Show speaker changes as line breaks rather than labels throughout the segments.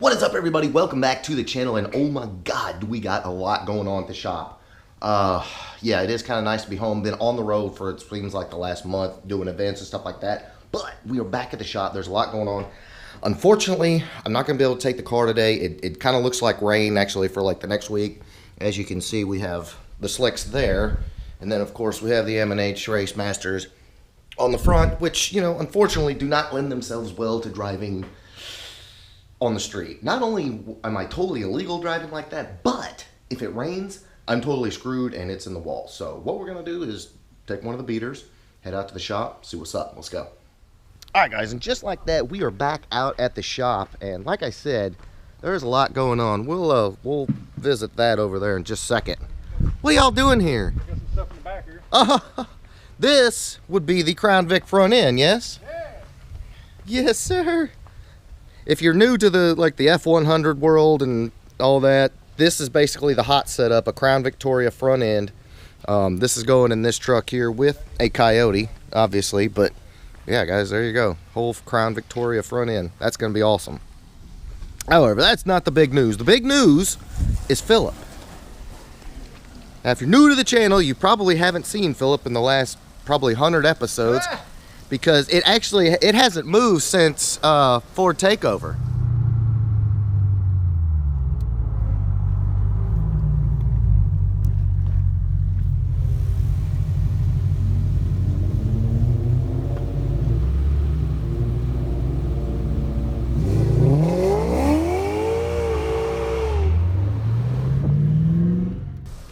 What is up, everybody? Welcome back to the channel, and oh my god, we got a lot going on at the shop. Yeah, it is kind of nice to be home. Been on the road for, it seems like, the last month, doing events and stuff like that, but we are back at the shop. There's a lot going on. Unfortunately, I'm not going to be able to take the car today. It kind of looks like rain, actually, for like the next week. As you can see, we have the slicks there, and then, of course, we have the M&H Race Masters on the front, which, you know, unfortunately do not lend themselves well to driving on the street. Not only am I totally illegal driving like that, but if it rains, I'm totally screwed and it's in the wall. So what we're going to do is take one of the beaters, head out to the shop, see what's up. Let's go. All right, guys, and just like that, we are back out at the shop. And like I said, there's a lot going on. We'll visit that over there in just a second. What are y'all doing here?
We got some stuff in the back here.
This would be the Crown Vic front end, yes?
Yeah.
Yes, sir. If you're new to the F100 world and all that, this is basically the hot setup, a Crown Victoria front end. This is going in this truck here with a Coyote, obviously, but yeah, guys, there you go. Whole Crown Victoria front end. That's going to be awesome. However, that's not the big news. The big news is Philip. Now, if you're new to the channel, you probably haven't seen Philip in the last probably 100 episodes. Because it hasn't moved since Ford Takeover.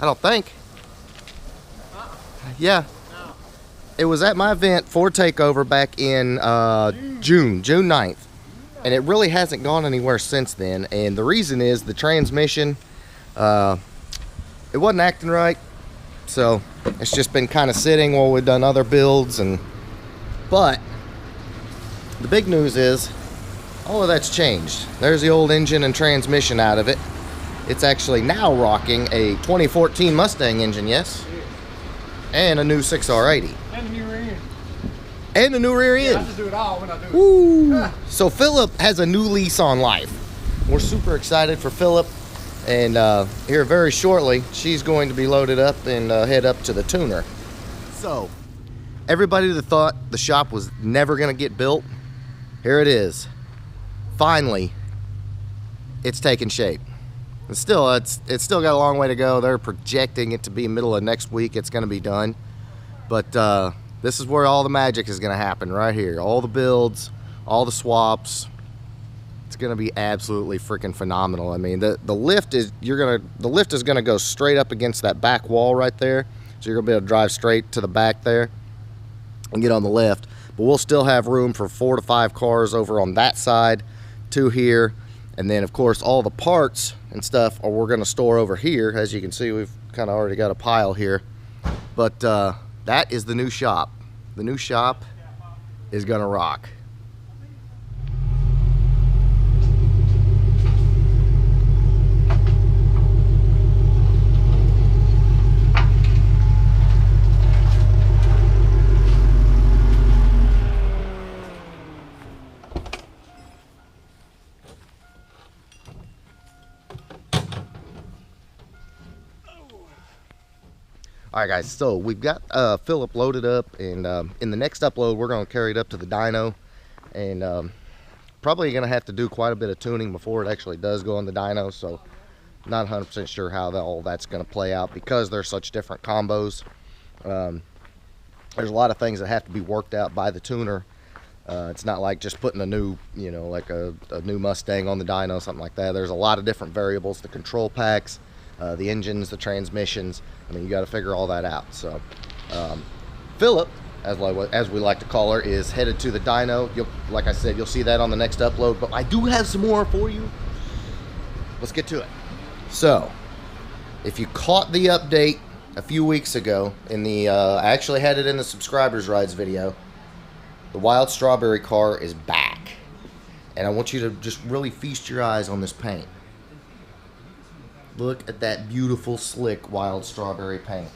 I don't think. Yeah. It was at my event, Ford Takeover, back in June 9th. And it really hasn't gone anywhere since then. And the reason is the transmission, it wasn't acting right. So it's just been kind of sitting while we've done other builds. But the big news is all of that's changed. There's the old engine and transmission out of it. It's actually now rocking a 2014 Mustang engine, yes? And a new 6R80.
And a new rear end.
And a new rear end.
Yeah, I just do it all when I do it.
Woo. So Philip has a new lease on life. We're super excited for Philip. And here very shortly, she's going to be loaded up and head up to the tuner. So, everybody that thought the shop was never going to get built, here it is. Finally, it's taking shape. It's still got a long way to go. They're projecting it to be middle of next week. It's going to be done. But this is where all the magic is going to happen, right here. All the builds, all the swaps. It's going to be absolutely freaking phenomenal. I mean, the lift is going to go straight up against that back wall right there. So you're going to be able to drive straight to the back there and get on the lift. But we'll still have room for 4 to 5 cars over on that side, 2 here. And then, of course, all the parts and stuff we're going to store over here. As you can see, we've kind of already got a pile here. But that is the new shop. The new shop is going to rock. All right, guys, so we've got Philip loaded up, and in the next upload, we're going to carry it up to the dyno, and probably going to have to do quite a bit of tuning before it actually does go on the dyno, so not 100% sure how all that's going to play out because they're such different combos. There's a lot of things that have to be worked out by the tuner. It's not like just putting a new, you know, like a new Mustang on the dyno, something like that. There's a lot of different variables, the control packs, the engines, the transmissions. I mean, you got to figure all that out. So, Philip, as we like to call her, is headed to the dyno. Like I said, you'll see that on the next upload. But I do have some more for you. Let's get to it. So, if you caught the update a few weeks ago, I actually had it in the subscribers rides video. The Wild Strawberry car is back, and I want you to just really feast your eyes on this paint. Look at that beautiful, slick, Wild Strawberry paint.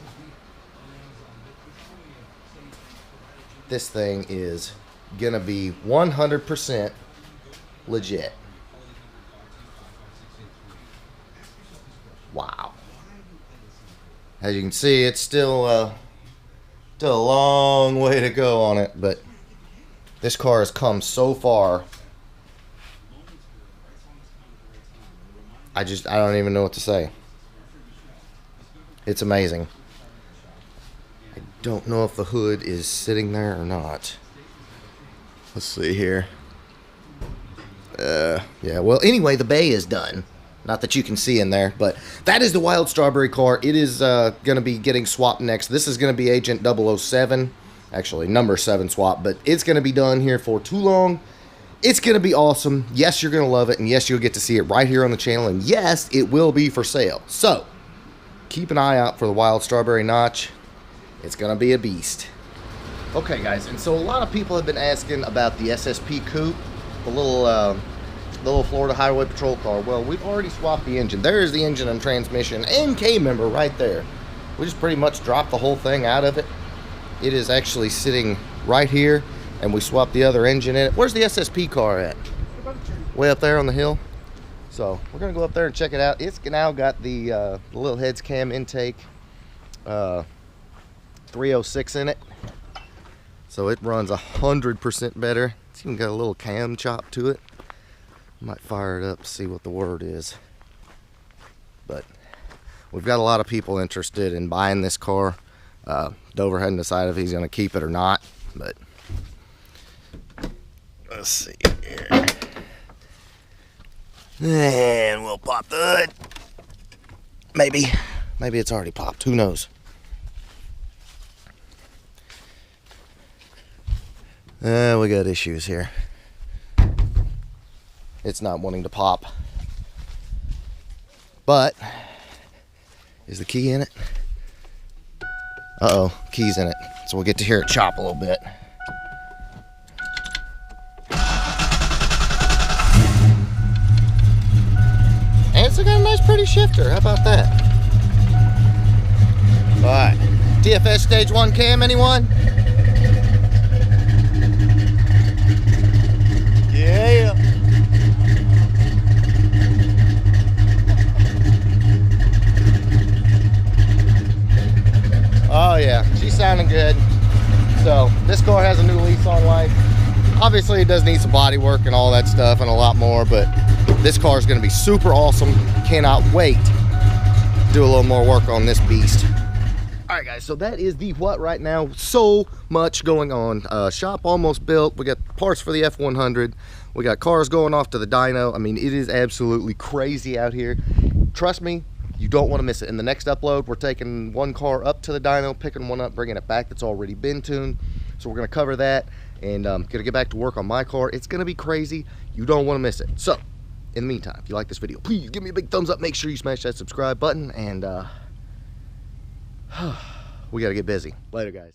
This thing is gonna be 100% legit. As you can see, it's still a long way to go on it, but this car has come so far. I don't even know what to say. It's amazing. I don't know if the hood is sitting there or not. Let's see here. Yeah, well, anyway, the bay is done. Not that you can see in there, but that is the Wild Strawberry car. It is going to be getting swapped next. This is going to be Agent 007. Actually, number 7 swap, but it's going to be done here for too long. It's going to be awesome. Yes, you're going to love it, and yes, you'll get to see it right here on the channel, and yes, it will be for sale. So, keep an eye out for the Wild Strawberry notch. It's going to be a beast. Okay, guys, and so a lot of people have been asking about the SSP Coupe, the little Florida Highway Patrol car. Well, we've already swapped the engine. There is the engine and transmission and K-member right there. We just pretty much dropped the whole thing out of it. It is actually sitting right here, and we swapped the other engine in it. Where's the SSP car at? Way up there on the hill. So we're gonna go up there and check it out. It's now got the little heads cam intake 306 in it, so it runs 100% better. It's even got a little cam chop to it. Might fire it up, see what the word is. But we've got a lot of people interested in buying this car. Dover hadn't decided if he's going to keep it or not, but let's see here. And we'll pop the hood. Maybe it's already popped. Who knows? We got issues here. It's not wanting to pop. But is the key in it? Uh-oh, key's in it. So we'll get to hear it chop a little bit. And it's got a nice pretty shifter. How about that? Alright. TFS stage 1 cam, anyone? Yeah. Oh yeah, she's sounding good. So this car has a new lease on life. Obviously it does need some body work and all that stuff and a lot more, but this car is going to be super awesome. Cannot wait to do a little more work on this beast. Alright guys, so that is the what right now. So much going on. Shop almost built. We got parts for the F100. We got cars going off to the dyno. I mean, it is absolutely crazy out here. Trust me, you don't want to miss it. In the next upload, we're taking one car up to the dyno, picking one up, bringing it back that's already been tuned. So we're going to cover that, and going to get back to work on my car. It's going to be crazy. You don't want to miss it. So, in the meantime, if you like this video, please give me a big thumbs up. Make sure you smash that subscribe button, and we got to get busy. Later, guys.